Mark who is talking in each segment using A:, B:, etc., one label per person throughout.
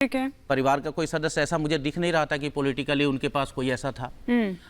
A: ठीक है।
B: परिवार का कोई सदस्य ऐसा मुझे दिख नहीं रहा था कि पॉलिटिकली उनके पास कोई ऐसा था।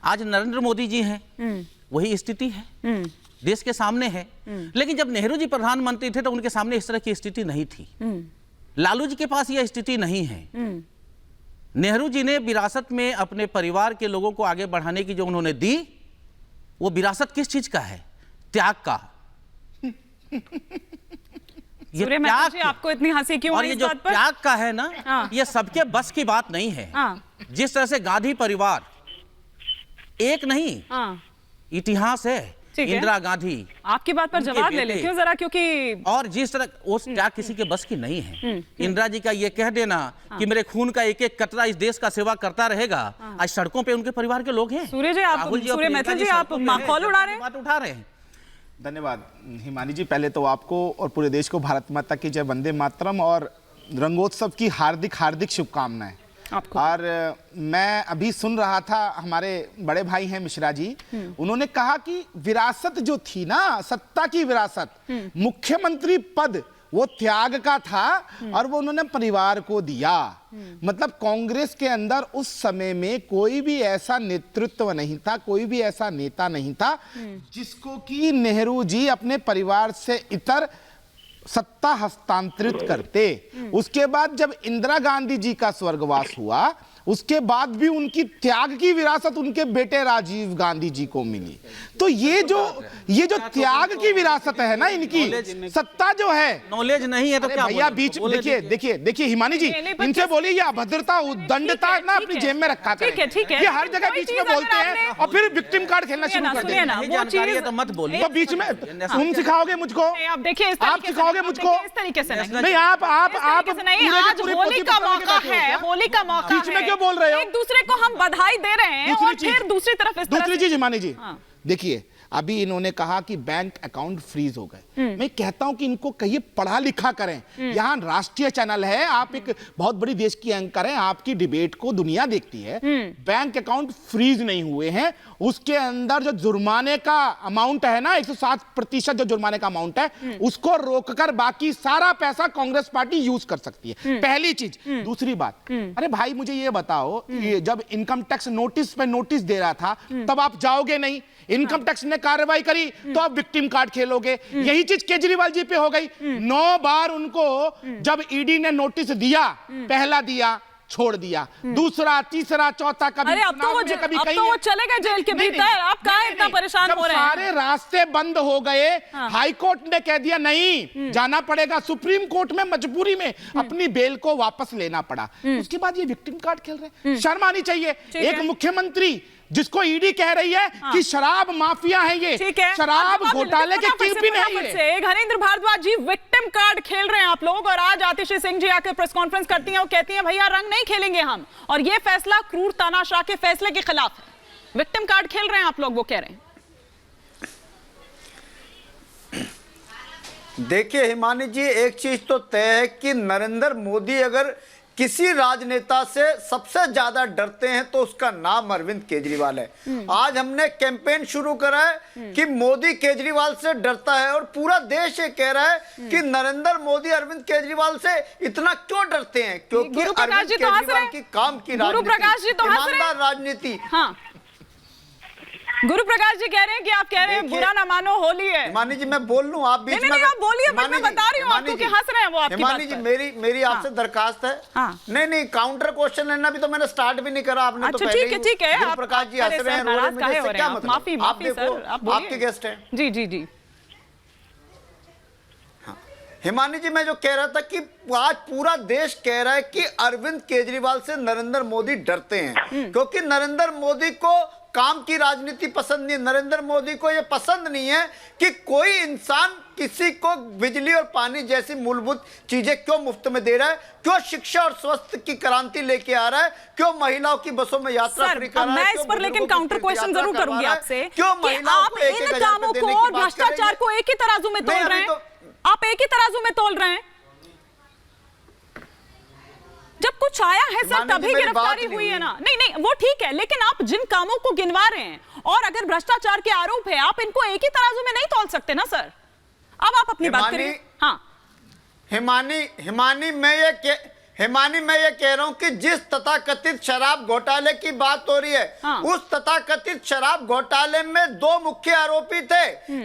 B: आज नरेंद्र मोदी जी हैं, वही स्थिति है, देश के सामने है। लेकिन जब नेहरू जी प्रधानमंत्री थे तो उनके सामने इस तरह की स्थिति नहीं थी। लालू जी के पास यह स्थिति नहीं है। नेहरू जी ने विरासत में अपने परिवार के लोगों को आगे बढ़ाने की जो उन्होंने दी, वो विरासत किस चीज का है? त्याग का।
A: ये त्याग, आपको इतनी हंसी क्यों?
B: और ये जो त्याग का है ना, ये सबके बस की बात नहीं है। जिस तरह से गांधी परिवार एक नहीं, इतिहास है। इंदिरा गांधी,
A: आपकी बात पर जवाब ले लेती हूं जरा, क्योंकि और
B: जिस तरह वो त्याग किसी के बस की नहीं है। इंदिरा जी का ये कह देना कि मेरे खून का एक एक कतरा इस देश का सेवा करता रहेगा, आज सड़कों पे उनके परिवार के लोग हैं।
A: सूर्य जी, आप सूर्य मैथिल जी, आप माहौल उड़ा रहे हैं,
B: बात उठा रहे हैं।
C: धन्यवाद हिमानी जी। पहले तो आपको और पूरे देश को भारत माता की जय, वंदे मातरम और रंगोत्सव की हार्दिक हार्दिक शुभकामनाएं आपको। और मैं अभी सुन रहा था, हमारे बड़े भाई हैं मिश्रा जी, उन्होंने कहा कि विरासत जो थी ना, सत्ता की विरासत, मुख्यमंत्री पद वो त्याग का था और वो उन्होंने परिवार को दिया। मतलब कांग्रेस के अंदर उस समय में कोई भी ऐसा नेतृत्व नहीं था, कोई भी ऐसा नेता नहीं था जिसको कि नेहरू जी अपने परिवार से इतर सत्ता हस्तांतरित करते। उसके बाद जब इंदिरा गांधी जी का स्वर्गवास हुआ, उसके बाद भी उनकी त्याग की विरासत उनके बेटे राजीव गांधी जी को मिली। तो ये जो त्याग की विरासत है ना इनकी, सत्ता जो है,
B: नॉलेज नहीं है तो क्या
C: भैया बीच देखिए हिमानी जी, इनसे बोलिए ये अभद्रता उद्दंडता ना अपनी जेब में रखा करें। ये हर जगह बीच में बोलते हैं और फिर विक्टिम कार्ड खेलना शुरू कर देते हैं।
B: तो मत बोलिए,
C: तो बीच में तुम सिखाओगे मुझको, आप सिखाओगे मुझको?
A: इस तरीके से
C: नहीं, आप
A: आज होली का मौका है, होली का मौका
C: बीच में क्यों बोल रहे हो?
A: एक दूसरे को हम बधाई दे रहे हैं और फिर दूसरी तरफ इस तरह
C: दूसरी चीज हिमानी जी, देखिए अभी इन्होंने कहा कि बैंक अकाउंट फ्रीज हो गए। मैं कहता हूं कि इनको कहिए पढ़ा लिखा करें। यहाँ राष्ट्रीय चैनल है, आप एक बहुत बड़ी देश की एंकर हैं, आपकी डिबेट को दुनिया देखती है। बैंक अकाउंट फ्रीज नहीं हुए हैं, उसके अंदर जो जुर्माने का अमाउंट है ना, 107% जो जुर्माने का अमाउंट है, उसको रोककर बाकी सारा पैसा कांग्रेस पार्टी यूज कर सकती है। पहली चीज। दूसरी बात, अरे भाई मुझे ये बताओ, ये जब इनकम टैक्स नोटिस पे नोटिस दे रहा था तब आप जाओगे नहीं? इनकम टैक्स ने कार्रवाई करी तो आप विक्टिम कार्ड खेलोगे। यही चीज केजरीवाल जी पे हो गई। 9 बार उनको जब ईडी ने नोटिस दिया, पहला दिया, छोड़ दिया, दूसरा, तीसरा, चौथा, कभी
A: अरे अब तो वो चले गए जेल के भीतर। आप कहाँ इतना परेशान हो रहे हैं?
C: सारे रास्ते बंद हो गए, हाई कोर्ट ने कह दिया नहीं जाना पड़ेगा, सुप्रीम कोर्ट में मजबूरी में अपनी बेल को वापस लेना पड़ा। उसके बाद ये विक्टिम कार्ड खेल रहे हैं। शर्म आनी चाहिए। एक मुख्यमंत्री जिसको ईडी कह रही है कि शराब माफिया है, ये शराब घोटाले के किंगपिन है ये।
A: घनेंद्र भारद्वाज जी, विक्टिम कार्ड खेल रहे हैं आप लोग, और आज आतिशी सिंह जी आकर प्रेस कॉन्फ्रेंस करती हैं, वो कहती हैं भैया रंग नहीं खेलेंगे हम, और ये फैसला क्रूर तानाशाह के फैसले के खिलाफ है। विक्टिम कार्ड खेल रहे हैं आप लोग, वो कह रहे हैं।
D: देखिए हिमानी जी, एक चीज तो तय है कि नरेंद्र मोदी अगर किसी राजनेता से सबसे ज्यादा डरते हैं तो उसका नाम अरविंद केजरीवाल है। आज हमने कैंपेन शुरू करा है कि मोदी केजरीवाल से डरता है, और पूरा देश ये कह रहा है कि नरेंद्र मोदी अरविंद केजरीवाल से इतना क्यों डरते हैं? क्योंकि अरविंद केजरीवाल की काम की राजनीति, ईमानदार राजनीति।
A: गुरु प्रकाश जी कह रहे हैं कि आप कह रहे हैं बुरा ना मानो, होली है।
D: हिमानी जी मैं बोल लूं, आप बीच में
A: नहीं, आप बोलिए, मैं बता रही हूं आपको कि हंस रहे हैं वो आपकी बात पर।
D: हिमानी जी, मेरी आपसे दरखास्त है। नहीं काउंटर क्वेश्चन लेना भी तो मैंने स्टार्ट भी नहीं करा, आपने तो पहले ही।
A: ठीक है,
D: गुरु प्रकाश जी हंस रहे हैं, क्या मतलब?
A: माफी सर,
D: आपके गेस्ट हैं।
A: जी।
D: हिमानी जी, मैं जो कह रहा था कि आज पूरा देश कह रहा है कि अरविंद केजरीवाल से नरेंद्र मोदी डरते हैं, क्योंकि नरेंद्र मोदी को काम की राजनीति पसंद नहीं। नरेंद्र मोदी को यह पसंद नहीं है कि कोई इंसान किसी को बिजली और पानी जैसी मूलभूत चीजें क्यों मुफ्त में दे रहा है, क्यों शिक्षा और स्वास्थ्य की क्रांति लेके आ रहा है, क्यों महिलाओं की बसों में यात्रा फ्री कर रहा है।
A: मैं इस पर लेकिन काउंटर क्वेश्चन जरूर करूंगी आपसे,
D: क्यों महिलाओं
A: आप इन कामों को और भ्रष्टाचार को एक ही तराजू में तोल रहे हैं? आप एक ही तराजू में तोल रहे हैं? जब कुछ आया है सर तभी गिरफ्तारी हुई है ना। नहीं वो ठीक है, लेकिन आप जिन कामों को गिनवा रहे हैं और अगर भ्रष्टाचार के आरोप है, आप इनको एक ही तराजू में नहीं तोल सकते ना सर। अब आप अपनी बात करिए। हाँ
D: हिमानी हिमानी मैं ये कह रहा हूं कि जिस तथाकथित शराब घोटाले की बात हो रही है,
A: हाँ।
D: उस तथाकथित शराब घोटाले में दो मुख्य आरोपी थे।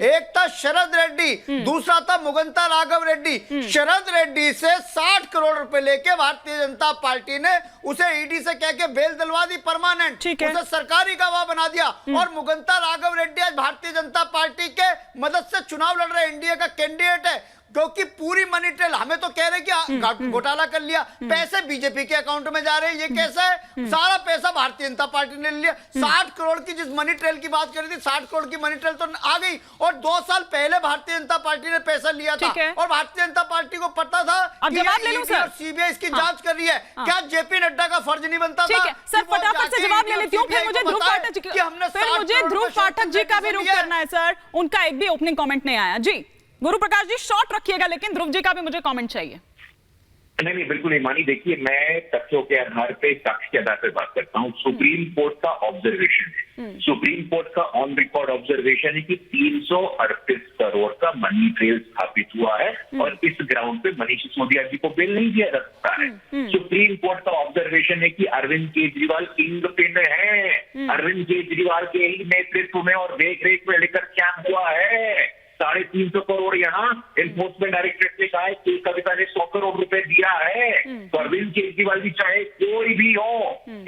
D: एक था शरद रेड्डी, दूसरा था मुगंता राघव रेड्डी। शरद रेड्डी से 60 करोड़ रुपए लेके भारतीय जनता पार्टी ने उसे ईडी से कह के बेल दिलवा दी परमानेंट,
A: ठीक है।
D: उसे सरकारी गवाह बना दिया। और मुगंता राघव रेड्डी आज भारतीय जनता पार्टी के मदद से चुनाव लड़ रहे एनडीए का कैंडिडेट है, क्योंकि पूरी मनी ट्रेल हमें तो कह रहे कि घोटाला कर लिया, पैसे बीजेपी के अकाउंट में जा रहे हैं। ये कैसा है? सारा पैसा भारतीय जनता पार्टी ने ले लिया। 60 करोड़ की जिस मनी ट्रेल की बात कर रही थी, 60 करोड़ की मनी ट्रेल तो आ गई। और 2 साल पहले भारतीय जनता पार्टी ने पैसा लिया था, और भारतीय जनता पार्टी को पता था
A: अब जवाब ले लूं सर,
D: सीबीआई इसकी जांच कर रही है। क्या जेपी नड्डा का फर्ज नहीं बनता था?
A: सर फटाफट से जवाब ले लेती हूँ, फिर मुझे ध्रुव पाठक जी का भी रुख करना है सर। उनका एक भी ओपनिंग कमेंट नहीं आया। जी गुरु प्रकाश जी शॉर्ट रखिएगा, लेकिन ध्रुव जी का भी मुझे कमेंट चाहिए।
E: नहीं बिल्कुल हिमानी, देखिए मैं तथ्यों के आधार पे, साक्ष्य के आधार पे बात करता हूँ। सुप्रीम कोर्ट का ऑब्जर्वेशन है, सुप्रीम कोर्ट का ऑन रिकॉर्ड ऑब्जर्वेशन है कि 338 करोड़ का मनी ट्रेल स्थापित हुआ है, और इस ग्राउंड पे मनीष सिसोदिया जी को बेल नहीं दिया जा सकता है। सुप्रीम कोर्ट का ऑब्जर्वेशन है कि अरविंद केजरीवाल किंग पिन है, अरविंद केजरीवाल के ही नेतृत्व में और देख रेख में लेकर कैंप हुआ है। 350 करोड़ यहाँ एनफोर्समेंट डायरेक्टरेट ने कहा है कि कविता ने 100 करोड़ रुपए दिया है। तो अरविंद केजरीवाल भी चाहे कोई भी हो,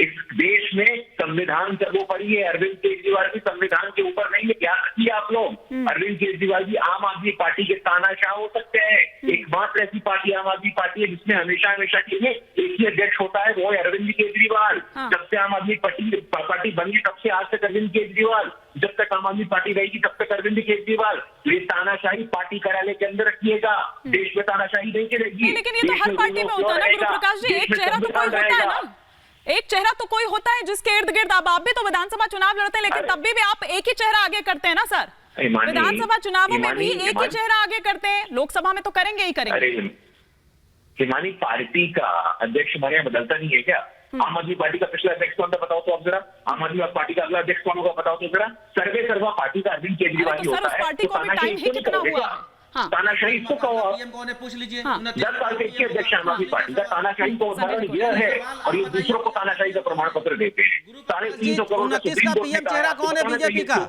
E: इस देश में संविधान सर्वोपरि है। अरविंद केजरीवाल भी संविधान के ऊपर नहीं है। ध्यान रखिए आप लोग, अरविंद केजरीवाल भी आम आदमी पार्टी के तानाशाह हो सकते हैं। एकमात्र ऐसी पार्टी आम आदमी पार्टी है जिसमें हमेशा के लिए एक ही अध्यक्ष होता है, वो है अरविंद केजरीवाल। जब से आम आदमी पार्टी बनी तब से आज तक अरविंद केजरीवाल, जब तक आम आदमी पार्टी रहेगी तब तक अरविंद केजरीवाल। ये तानाशाही पार्टी कार्यालय के अंदर रखिएगा, देश में तानाशाही नहीं चलेगी।
A: लेकिन ये तो हर पार्टी में होता है ना गुरु प्रकाश जी, एक चेहरा तो कोई होता है ना, एक चेहरा तो कोई होता है जिसके इर्द गिर्द आप भी तो विधानसभा चुनाव लड़ते हैं, लेकिन तब भी आप एक ही चेहरा आगे करते हैं ना सर। विधानसभा चुनावों में भी एक ही चेहरा आगे करते हैं, लोकसभा में तो करेंगे ही करेंगे।
E: हिमानी, पार्टी का अध्यक्ष हमारे यहाँ बदलता नहीं है क्या? आम आदमी पार्टी का पिछला अध्यक्ष कौन था बताओ तो आप जरा। आम आदमी पार्टी का अगला अध्यक्ष कौन होगा बताओ तो जरा। सर्वा पार्टी का अरविंद केजरीवाल ही होता है।
A: पार्टी को भी टाइम ही कितना हुआ है?
E: तानाशाही इसको कहो, 10 साल के अध्यक्ष आम आदमी पार्टी का तानाशाही को उदाहरण दिया है, और ये दूसरों को तानाशाही का प्रमाण पत्र देते हैं। 350 करोड़ का सुप्रीम कोर्ट ने
B: चेहरा कौन है बीजेपी का?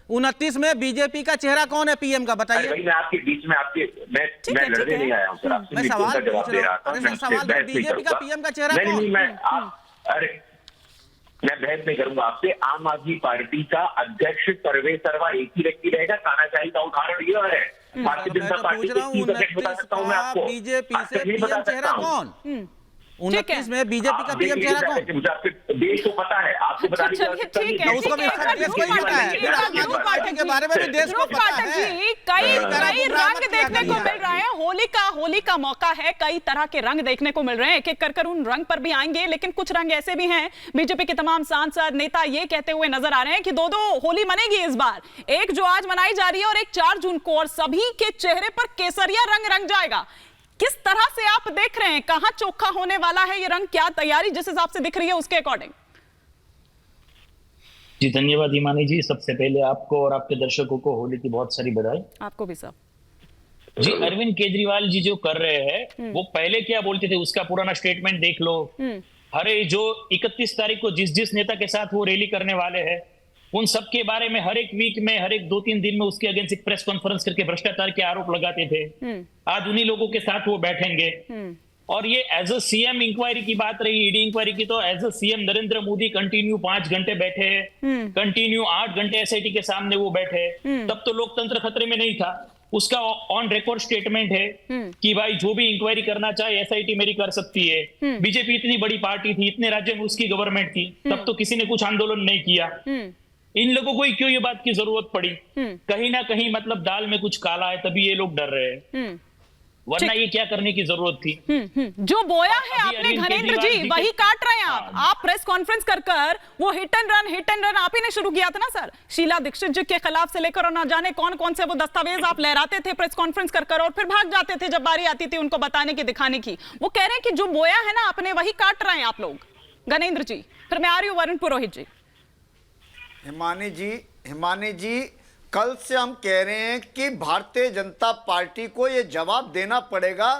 B: 29 में बीजेपी का चेहरा कौन है पीएम का, बताइए।
E: मैं आपके बीच में मैं लड़ने नहीं आया हूँ सर,
B: मैं सवाल जवाब दे रहा था। बीजेपी का पीएम का चेहरा
E: नहीं, मैं बहस नहीं करूंगा आपसे। आम आदमी पार्टी का अध्यक्ष सर्वा एक ही व्यक्ति रहेगा। तानाशाही का उदाहरण यह है। भारतीय जनता पार्टी के अध्यक्ष बता सकता हूँ मैं आपको।
B: बीजेपी से पीएम चेहरा कौन? 29 में बीजेपी का पीएम चेहरा कौन?
E: मुझे आपके देश को पता है, आपको बताने की आवश्यकता नहीं है।
B: उसको भी देश को ही पता है, फिर आम आदमी पार्टी के बारे में भी देश को पता है।
A: कई रंग देखने को मिल रहे हैं। होली का मौका है, कई तरह के रंग देखने को मिल रहे हैं। एक एक कर उन रंग पर भी आएंगे, लेकिन कुछ रंग ऐसे भी हैं। बीजेपी के तमाम सांसद नेता ये कहते हुए नजर आ रहे हैं कि 2 होली मनेगी इस बार, एक जो आज मनाई जा रही है और एक 4 जून को, और सभी के चेहरे पर केसरिया रंग जाएगा। किस तरह से आप देख रहे हैं, कहां चोखा होने वाला है ये रंग? क्या तैयारी जिस हिसाब से दिख रही है उसके अकॉर्डिंग?
F: जी धन्यवाद हिमानी जी। सबसे पहले आपको और आपके दर्शकों को होली की बहुत सारी बधाई।
A: आपको भी सब।
F: जी अरविंद केजरीवाल जी जो कर रहे हैं, वो पहले क्या बोलते थे उसका पुराना स्टेटमेंट देख लो। हरे जो 31 तारीख को जिस नेता के साथ वो रैली करने वाले हैं, उन सब के बारे में हर एक वीक में, हर एक 2-3 दिन में उसके अगेंस्ट एक प्रेस कॉन्फ्रेंस करके भ्रष्टाचार के आरोप लगाते थे। आज उन्हीं लोगों के साथ वो बैठेंगे। और ये एज अ सीएम इंक्वायरी की बात रही, ईडी इंक्वायरी की, तो as a CM Narendra Modi continue 5 घंटे बैठे, कंटिन्यू 8 घंटे एसआईटी के सामने वो बैठे। तब तो लोकतंत्र खतरे में नहीं था। उसका ऑन रिकॉर्ड स्टेटमेंट है कि भाई जो भी इंक्वायरी करना चाहे एसआईटी मेरी कर सकती है। बीजेपी इतनी बड़ी पार्टी थी, इतने राज्य में उसकी गवर्नमेंट थी, तब तो किसी ने कुछ आंदोलन नहीं किया। इन लोगों को क्यों ये बात की जरूरत पड़ी? कहीं ना कहीं मतलब दाल में कुछ काला है, तभी ये लोग डर रहे हैं, वरना ये क्या करने की जरूरत थी?
A: जो बोया है आपने घनेंद्र जी, वही काट रहे हैं आप प्रेस कॉन्फ्रेंस कर वो हिट एंड रन आप ही ने शुरू किया था ना सर, शीला दीक्षित जी के खिलाफ से लेकर, और ना जाने कौन कौन से वो दस्तावेज आप लहराते थे प्रेस कॉन्फ्रेंस कर और फिर भाग जाते थे जब बारी आती थी उनको बताने की, दिखाने की। वो कह रहे हैं कि जो बोया है ना आपने, वही काट रहे हैं आप लोग। घनेंद्र जी, फिर मैं आ रही हूँ वरुण पुरोहित जी।
D: हिमानी जी, कल से हम कह रहे हैं कि भारतीय जनता पार्टी को यह जवाब देना पड़ेगा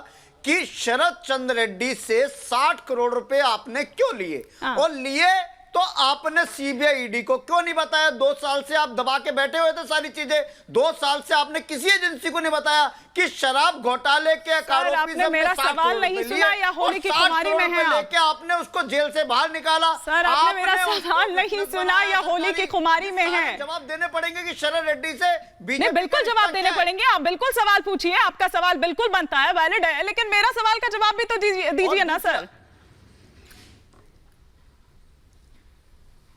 D: कि शरद चंद्र रेड्डी से 60 करोड़ रुपए आपने क्यों लिए, और लिए तो आपने सीबीआई ईडी को क्यों नहीं बताया? 2 साल से आप दबा के बैठे हुए थे सारी चीजें। 2 साल से आपने किसी एजेंसी को नहीं बताया कि शराब घोटाले के आरोपी से
A: मेरा सवाल नहीं सुना या होली की खुमारी में है
D: लेके आपने उसको जेल से बाहर निकाला।
A: सर, आपने मेरा सवाल नहीं सुना या होली की खुमारी में है?
D: जवाब देने पड़ेंगे कि शरद रेड्डी से
A: नहीं, बिल्कुल जवाब देने पड़ेंगे। आप बिल्कुल सवाल पूछिए, आपका सवाल बिल्कुल बनता है, वैलिड है, लेकिन मेरा सवाल का जवाब भी तो दीजिए ना सर।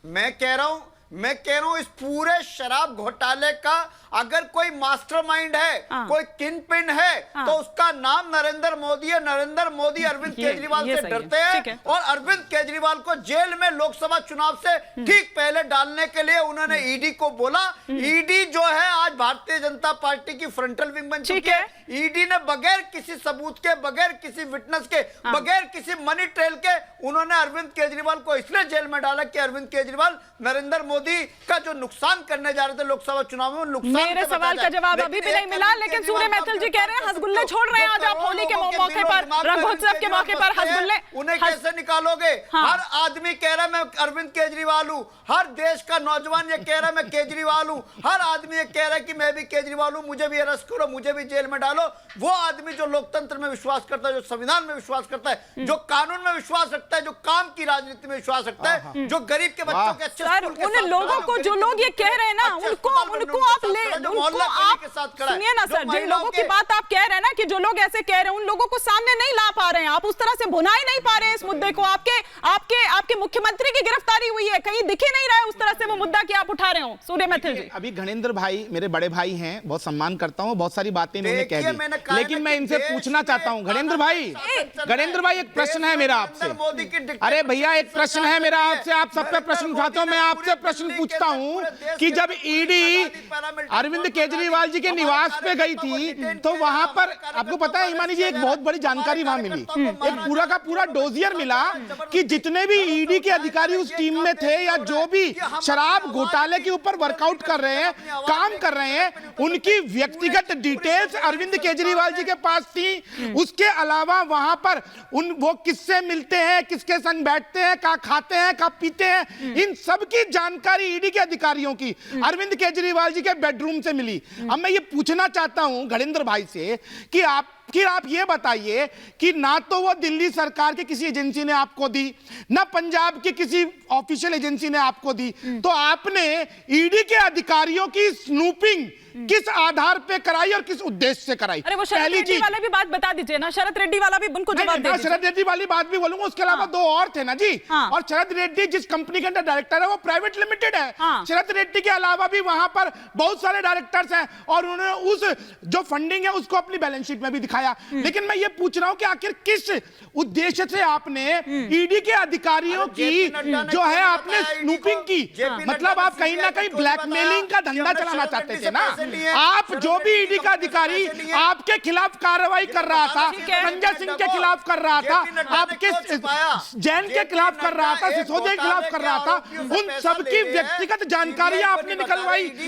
D: मैं कह रहा हूं इस पूरे शराब घोटाले का अगर कोई मास्टरमाइंड है, कोई किंगपिन है, तो उसका नाम नरेंद्र मोदी है। नरेंद्र मोदी अरविंद केजरीवाल से डरते हैं और अरविंद केजरीवाल को जेल में लोकसभा चुनाव से ठीक पहले डालने के लिए उन्होंने ईडी को बोला। ईडी जो है आज भारतीय जनता पार्टी की फ्रंटल विंग बन चुकी है। ईडी ने बगैर किसी सबूत के, बगैर किसी विटनेस के, बगैर किसी मनी ट्रेल के उन्होंने अरविंद केजरीवाल को इसलिए जेल में डाला कि अरविंद केजरीवाल नरेंद्र मोदी का जो नुकसान करने जा रहे थे लोकसभा चुनाव में, नुकसान
A: मेरे सवाल का जवाब अभी भी नहीं मिला। लेकिन सूर्य मैथिल जी कह रहे हैं हसगुल्ले छोड़ रहे हैं आज आप होली के मौके पर, रंगोत्सव के मौके पर हसगुल्ले,
D: उन्हें कैसे निकालोगे? हर आदमी कह रहा है मैं अरविंद केजरीवाल हूं, हर देश का नौजवान ये कह रहा है मैं केजरीवाल हूं, हर आदमी ये कह रहा है कि मैं भी केजरीवाल हूं, मुझे भी अरेस्ट करो, मुझे भी जेल में डालो। वो आदमी जो लोकतंत्र में विश्वास करता है, जो संविधान में विश्वास करता है, जो कानून में विश्वास रखता है, जो काम की राजनीति में विश्वास रखता है, जो गरीब के बच्चों के अच्छे
A: सर, उन लोगों को जो लोग ये कह रहे हैं ना, उनको आप सुनिए ना सर, जिन लोगों की बात आप कह रहे हैं ना कि जो लोग ऐसे कह रहे हैं, उन लोगों को सामने नहीं ला पा रहे हैं आप, उस तरह से भुना ही नहीं पा रहे हैं इस मुद्दे को। आपके मुख्यमंत्री की गिरफ्तारी हुई है, कहीं दिख ही नहीं रहा है उस तरह से वो मुद्दा कि आप उठा रहे हो। सूर्य मैथिल जी,
C: अभी गणेंद्र भाई मेरे बड़े भाई हैं, बहुत सम्मान करता हूं, बहुत सारी बातें इन्होंने कह दी, लेकिन मैं इनसे पूछना चाहता हूं गणेंद्र भाई एक प्रश्न है मेरा आपसे। अरे भैया एक प्रश्न है मेरा आपसे, आप सब पे प्रश्न उठाते हो, मैं आपसे प्रश्न पूछता हूं कि जब ईडी अरविंद केजरीवाल जी के निवास पे गई थी तो वहां पर आपको पता है हिमानी जी, एक बहुत बड़ी जानकारी वहां मिली, एक पूरा का पूरा डोजियर मिला कि जितने भी ईडी के अधिकारी उस टीम में थे या जो भी शराब घोटाले के ऊपर वर्कआउट कर रहे हैं, काम कर रहे हैं, उनकी व्यक्तिगत डिटेल्स अरविंद केजरीवाल जी के पास थी। उसके अलावा वहां पर वो किससे मिलते हैं, किसके संग बैठते हैं, क्या खाते हैं, क्या पीते हैं, इन सब की जानकारी ईडी के अधिकारियों की अरविंद केजरीवाल जी के बेडरूम से मिली। अब मैं ये पूछना चाहता हूं गणेंद्र भाई से कि आप ये बताइए कि ना तो वो दिल्ली सरकार के किसी एजेंसी ने आपको दी, ना पंजाब की किसी ऑफिशियल एजेंसी ने आपको दी, तो आपने ईडी के अधिकारियों की स्नूपिंग किस आधार पे कराई और किस उद्देश्य से कराई?
A: अरे वो शरद रेड्डी वाला भी बात बता दीजिए ना, शरद रेड्डी वाला भी उनको जवाब दे दीजिए।
C: शरद रेड्डी वाली बात भी बोलूंगा, उसके अलावा 2 और थे ना जी। और शरद रेड्डी जिस कंपनी के अंदर डायरेक्टर है वो प्राइवेट लिमिटेड है। शरद रेड्डी के अलावा भी वहां पर बहुत सारे डायरेक्टर्स हैं और उन्होंने उस जो फंडिंग है उसको अपनी बैलेंस शीट में भी दिखाया। लेकिन मैं ये पूछ रहा हूं कि आखिर किस उद्देश्य से आपने ईडी के अधिकारियों की जो है आपने स्नूपिंग की? मतलब आप कहीं ना कहीं ब्लैकमेलिंग का धंधा चलाना चाहते थे ना आप। जो भी ईडी का अधिकारी आपके खिलाफ कार्रवाई कर रहा था, संजय सिंह के खिलाफ कर रहा था, आपके जैन के खिलाफ कर रहा था, सिसोदिया के खिलाफ कर रहा था, उन सबकी व्यक्तिगत जानकारियां आपने निकलवाई।